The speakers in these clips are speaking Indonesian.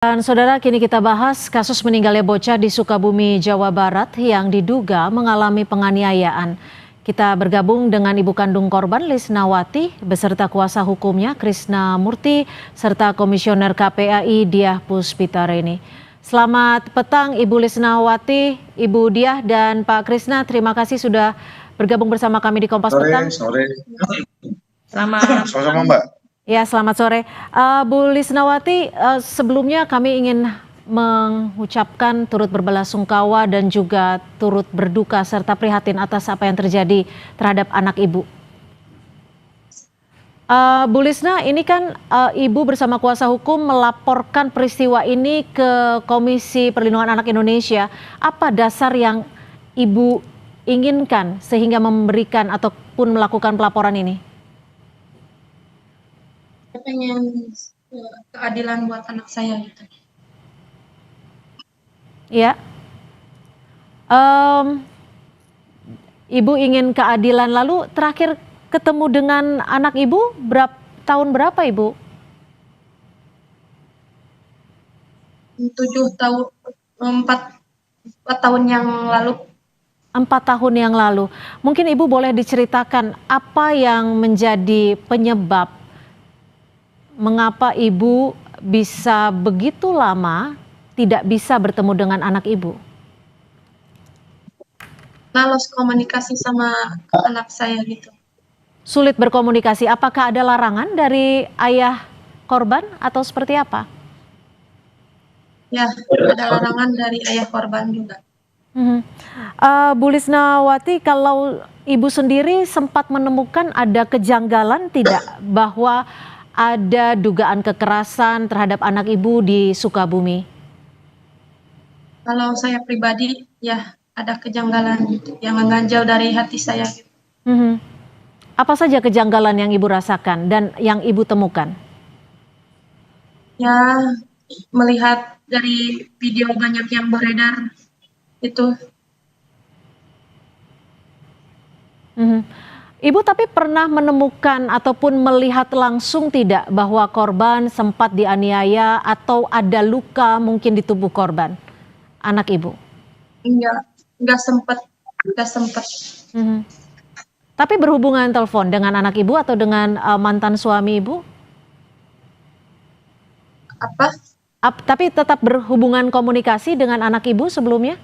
Dan saudara, kini kita bahas kasus meninggalnya bocah di Sukabumi, Jawa Barat yang diduga mengalami penganiayaan. Kita bergabung dengan ibu kandung korban Lisnawati beserta kuasa hukumnya Krisna Murti serta Komisioner KPAI Diah Puspitareni. Selamat petang Ibu Lisnawati, Ibu Diah dan Pak Krisna, terima kasih sudah bergabung bersama kami di Kompas Petang. Sore. Selamat Sama-sama Mbak. Ya, selamat sore. Bu Lisnawati, sebelumnya kami ingin mengucapkan turut berbelasungkawa dan juga turut berduka serta prihatin atas apa yang terjadi terhadap anak Ibu. Bu Lisna, ini kan Ibu bersama kuasa hukum melaporkan peristiwa ini ke Komisi Perlindungan Anak Indonesia. Apa dasar yang Ibu inginkan sehingga memberikan ataupun melakukan pelaporan ini? Saya pengen keadilan buat anak saya gitu. Ya, Ibu ingin keadilan. Lalu terakhir ketemu dengan anak Ibu tahun berapa Ibu? 4 tahun yang lalu. 4 tahun yang lalu. Mungkin Ibu boleh diceritakan apa yang menjadi penyebab mengapa Ibu bisa begitu lama tidak bisa bertemu dengan anak Ibu? Lost komunikasi sama anak saya gitu. Sulit berkomunikasi. Apakah ada larangan dari ayah korban atau seperti apa? Ya, ada larangan dari ayah korban juga. Bu Lisnawati, kalau Ibu sendiri sempat menemukan ada kejanggalan tidak bahwa ada dugaan kekerasan terhadap anak Ibu di Sukabumi? Kalau saya pribadi, ya ada kejanggalan yang mengganjal dari hati saya. Apa saja kejanggalan yang Ibu rasakan dan yang Ibu temukan? Ya, melihat dari video banyak yang beredar itu. Ibu tapi pernah menemukan ataupun melihat langsung tidak bahwa korban sempat dianiaya atau ada luka mungkin di tubuh korban, anak Ibu? Enggak sempat. Tapi berhubungan telepon dengan anak Ibu atau dengan mantan suami Ibu? Apa? Tapi tetap berhubungan komunikasi dengan anak Ibu sebelumnya?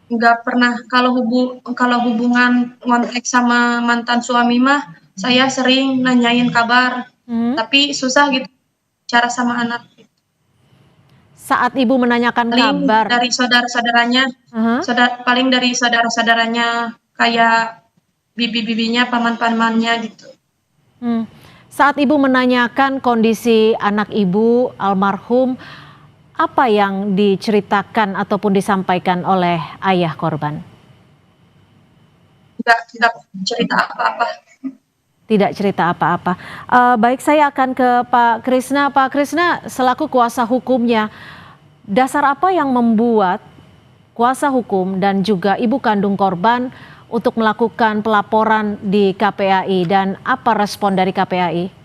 Enggak pernah. Kalau hubungan kontak sama mantan suami mah saya sering nanyain kabar, tapi susah gitu cara sama anak. Saat Ibu menanyakan paling kabar dari saudara-saudaranya, paling dari saudara-saudaranya kayak bibi-bibinya, paman-pamannya gitu. Saat Ibu menanyakan kondisi anak Ibu almarhum, apa yang diceritakan ataupun disampaikan oleh ayah korban? Tidak cerita apa-apa. Tidak cerita apa-apa. Baik, saya akan ke Pak Krisna. Pak Krisna, selaku kuasa hukumnya, dasar apa yang membuat kuasa hukum dan juga ibu kandung korban untuk melakukan pelaporan di KPAI dan apa respon dari KPAI?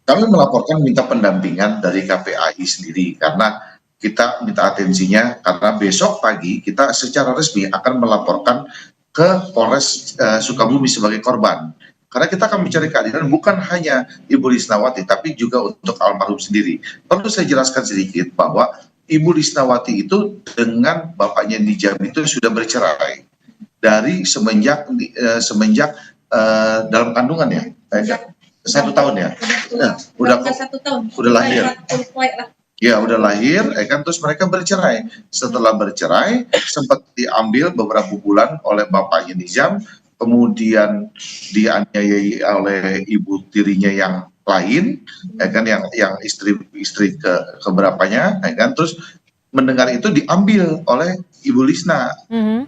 Kami melaporkan minta pendampingan dari KPAI sendiri karena kita minta atensinya karena besok pagi kita secara resmi akan melaporkan ke Polres Sukabumi sebagai korban. Karena kita akan mencari keadilan bukan hanya Ibu Lisnawati tapi juga untuk almarhum sendiri. Perlu saya jelaskan sedikit bahwa Ibu Lisnawati itu dengan bapaknya Nijam itu sudah bercerai dari semenjak dalam kandungan ya. 1 tahun ya. Udah lahir. Ya udah lahir, kan terus mereka bercerai. Setelah bercerai, sempat diambil beberapa bulan oleh bapaknya Nizam, kemudian dianiayai oleh ibu tirinya yang lain, kan yang istri keberapanya, kan terus mendengar itu diambil oleh Ibu Lisna,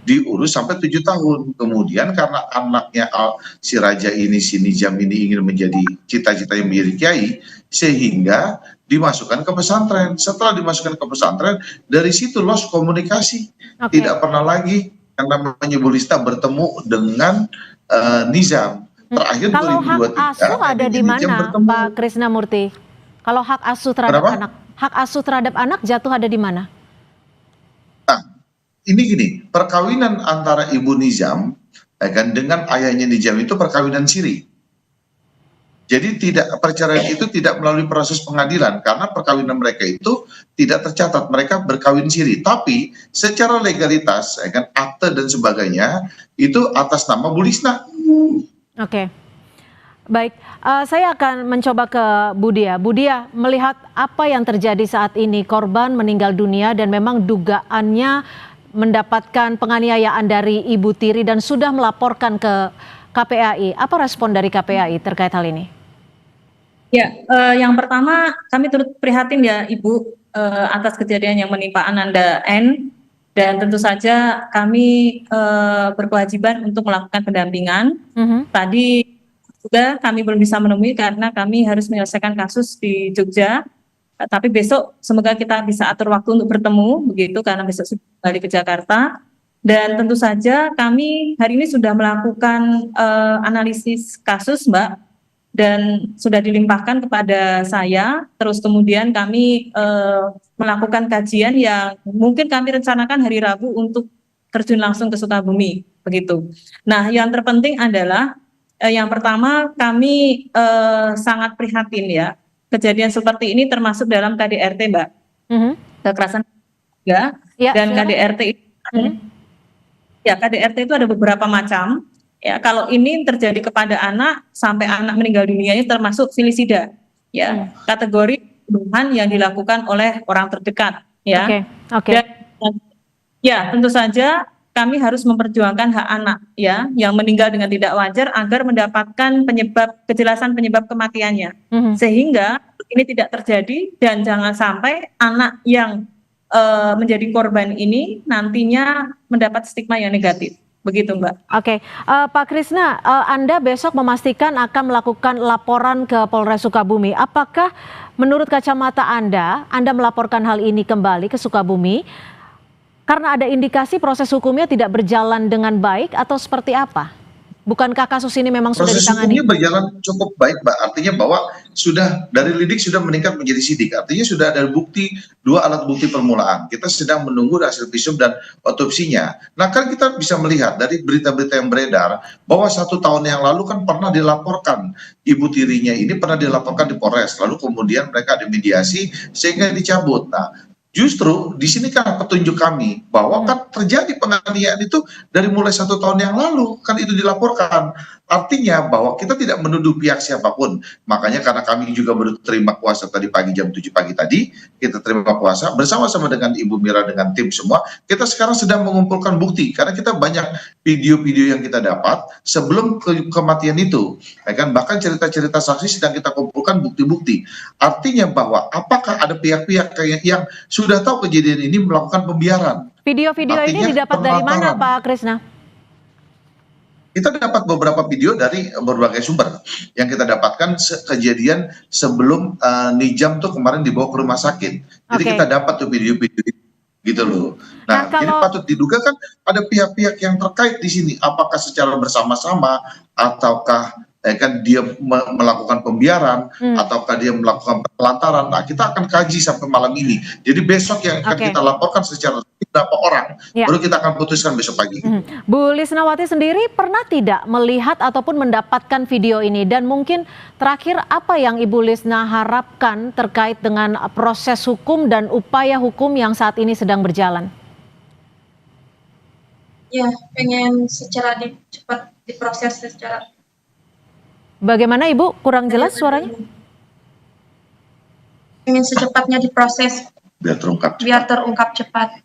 diurus sampai 7 tahun. Kemudian karena anaknya si Raja ini, si Nijam ini ingin menjadi cita-cita yang menjadi kiai, sehingga dimasukkan ke pesantren. Setelah dimasukkan ke pesantren, dari situ lost komunikasi. Tidak pernah lagi yang namanya Ibu Lisna bertemu dengan Nizam. Terakhir Kalau hak asuh ada di mana, Pak Krisna Murti? Kalau hak asuh terhadap Kenapa? anak, hak asuh terhadap anak jatuh ada di mana? Nah, ini gini, perkawinan antara Ibu Nizam ya kan dengan ayahnya Nizam itu perkawinan siri. Jadi perceraian itu tidak melalui proses pengadilan karena perkawinan mereka itu tidak tercatat, mereka berkawin siri. Tapi secara legalitas, ya kan, akte dan sebagainya itu atas nama Bu Lisna. Oke, baik. Saya akan mencoba ke Budia. Budia, melihat apa yang terjadi saat ini, korban meninggal dunia dan memang dugaannya mendapatkan penganiayaan dari Ibu Tiri dan sudah melaporkan ke KPAI. Apa respon dari KPAI terkait hal ini? Ya, yang pertama kami turut prihatin ya Ibu atas kejadian yang menimpa Ananda N, dan tentu saja kami berkewajiban untuk melakukan pendampingan. Tadi juga kami belum bisa menemui karena kami harus menyelesaikan kasus di Jogja. Tapi besok semoga kita bisa atur waktu untuk bertemu begitu karena besok sudah kembali ke Jakarta. Dan tentu saja kami hari ini sudah melakukan analisis kasus, Mbak, dan sudah dilimpahkan kepada saya. Terus kemudian kami melakukan kajian yang mungkin kami rencanakan hari Rabu untuk terjun langsung ke Sukabumi begitu. Nah, yang terpenting adalah yang pertama kami sangat prihatin ya, kejadian seperti ini termasuk dalam KDRT, Mbak. Kekerasan ya, dan KDRT itu ya, KDRT itu ada beberapa macam. Ya, kalau ini terjadi kepada anak sampai anak meninggal dunianya termasuk filisida, ya, kategori pembunuhan yang dilakukan oleh orang terdekat, ya. Dan ya tentu saja kami harus memperjuangkan hak anak, ya, yang meninggal dengan tidak wajar agar mendapatkan kejelasan penyebab kematiannya, sehingga ini tidak terjadi dan jangan sampai anak yang menjadi korban ini nantinya mendapat stigma yang negatif. Begitu, Mbak. Oke, Pak Krisna, Anda besok memastikan akan melakukan laporan ke Polres Sukabumi. Apakah menurut kacamata Anda melaporkan hal ini kembali ke Sukabumi karena ada indikasi proses hukumnya tidak berjalan dengan baik atau seperti apa? Bukankah kasus ini memang sudah ditangani? Proses hukumnya berjalan cukup baik, Mbak. Artinya bahwa sudah dari lidik sudah meningkat menjadi sidik. Artinya sudah ada dua alat bukti permulaan. Kita sedang menunggu hasil visum dan otopsinya. Nah, kan kita bisa melihat dari berita-berita yang beredar bahwa 1 tahun yang lalu kan pernah dilaporkan ibu tirinya ini pernah dilaporkan di Polres. Lalu kemudian mereka ada mediasi sehingga dicabut. Nah, justru di sini kan petunjuk kami bahwa kan terjadi penganiayaan itu dari mulai 1 tahun yang lalu kan itu dilaporkan. Artinya bahwa kita tidak menuduh pihak siapapun. Makanya karena kami juga baru terima kuasa tadi pagi jam 7 pagi tadi, kita terima kuasa bersama-sama dengan Ibu Mira dengan tim semua. Kita sekarang sedang mengumpulkan bukti karena kita banyak video-video yang kita dapat sebelum kematian itu. Ya kan? Bahkan cerita-cerita saksi sedang kita kumpulkan bukti-bukti. Artinya bahwa apakah ada pihak-pihak yang sudah tahu kejadian ini melakukan pembiaran. Video-video ini didapat dari mana, Pak Krisna? Kita dapat beberapa video dari berbagai sumber yang kita dapatkan kejadian sebelum Nizam tuh kemarin dibawa ke rumah sakit. Jadi kita dapat tuh video-video gitu loh. Nah, jadi patut diduga kan ada pihak-pihak yang terkait di sini. Apakah secara bersama-sama ataukah kan dia melakukan pembiaran ataukah dia melakukan penelantaran. Nah, kita akan kaji sampai malam ini. Jadi besok yang akan kita laporkan secara berapa orang, baru kita akan putuskan besok pagi. Bu Lisnawati sendiri pernah tidak melihat ataupun mendapatkan video ini? Dan mungkin terakhir apa yang Ibu Lisna harapkan terkait dengan proses hukum dan upaya hukum yang saat ini sedang berjalan? Ya, pengen secara cepat diproses secara. Bagaimana Ibu? Kurang jelas suaranya? Pengen secepatnya diproses biar terungkap cepat.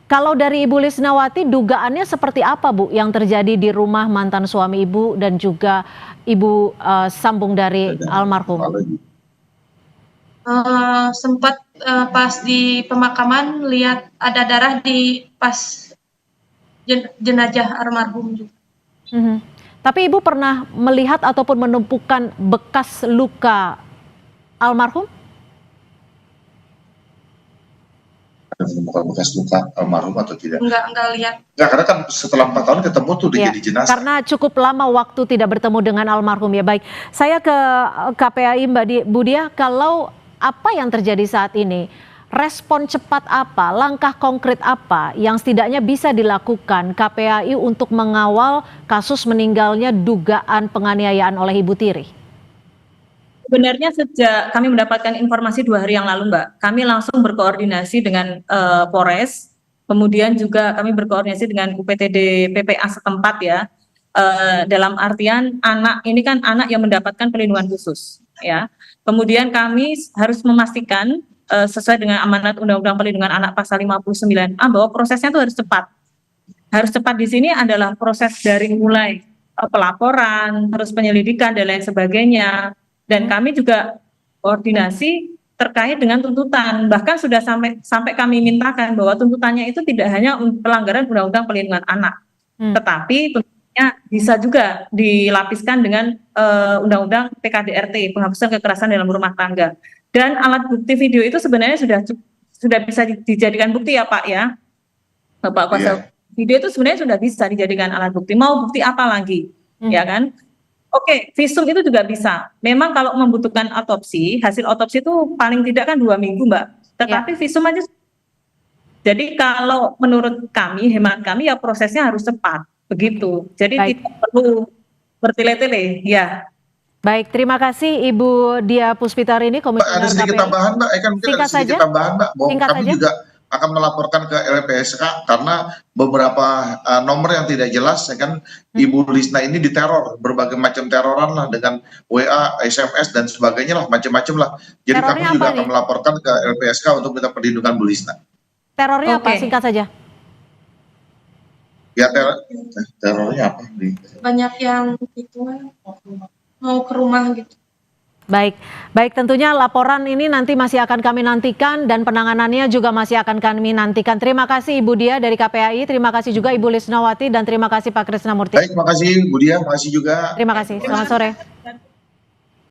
Kalau dari Ibu Lisnawati, dugaannya seperti apa, Bu, yang terjadi di rumah mantan suami Ibu dan juga Ibu sambung dari almarhum? Sempat pas di pemakaman lihat ada darah di pas jenazah almarhum juga. Tapi Ibu pernah melihat ataupun menumpukan bekas luka almarhum? menemukan bekas luka almarhum atau tidak? Enggak lihat. Enggak, karena kan setelah 4 tahun ketemu tuh dia Ya, jadi jenazah. karena cukup lama waktu tidak bertemu dengan almarhum ya. Baik, saya ke KPAI Bu Dia, kalau apa yang terjadi saat ini, respon cepat apa, langkah konkret apa yang setidaknya bisa dilakukan KPAI untuk mengawal kasus meninggalnya dugaan penganiayaan oleh Ibu Tiri? Sebenarnya sejak kami mendapatkan informasi 2 hari yang lalu, Mbak, kami langsung berkoordinasi dengan Polres, kemudian juga kami berkoordinasi dengan UPTD PPA setempat ya. Dalam artian anak ini kan anak yang mendapatkan perlindungan khusus, ya. Kemudian kami harus memastikan sesuai dengan amanat Undang-Undang Perlindungan Anak Pasal 59A bahwa prosesnya itu harus cepat. Harus cepat di sini adalah proses dari mulai pelaporan, terus penyelidikan dan lain sebagainya. Dan kami juga koordinasi terkait dengan tuntutan. Bahkan sudah sampai kami mintakan bahwa tuntutannya itu tidak hanya pelanggaran Undang-Undang Perlindungan Anak, tetapi tentunya bisa juga dilapiskan dengan Undang-Undang PKDRT, penghapusan kekerasan dalam rumah tangga. Dan alat bukti video itu sebenarnya sudah bisa dijadikan bukti ya Pak ya, Bapak Kuasa. Video itu sebenarnya sudah bisa dijadikan alat bukti. Mau bukti apa lagi, ya kan? Oke, visum itu juga bisa. Memang kalau membutuhkan otopsi, hasil otopsi itu paling tidak kan 2 minggu, Mbak. Tetapi visum aja. Jadi kalau menurut kami, hemat kami ya prosesnya harus cepat, begitu. Jadi tidak perlu bertele-tele, ya. Baik, terima kasih Ibu Dia Puspitarini, Komisioner KPAI. Ada sedikit tambahan, Mbak. Kan mungkin ada sedikit tambahan, Mbak. Bahwa kami juga akan melaporkan ke LPSK karena beberapa nomor yang tidak jelas, ya kan, Ibu Lisna ini diteror, berbagai macam teroran lah dengan WA, SMS dan sebagainya lah, macam-macam lah. Jadi kami juga akan melaporkan ke LPSK untuk minta perlindungan Bu Lisna. Terornya apa? Singkat saja. Ya terornya apa? Banyak yang itu mau ke rumah gitu. Baik, tentunya laporan ini nanti masih akan kami nantikan dan penanganannya juga masih akan kami nantikan. Terima kasih Ibu Dia dari KPAI, terima kasih juga Ibu Lisnawati dan terima kasih Pak Krisnamurti. Baik, terima kasih Bu Dia, terima kasih juga. Terima kasih, selamat sore.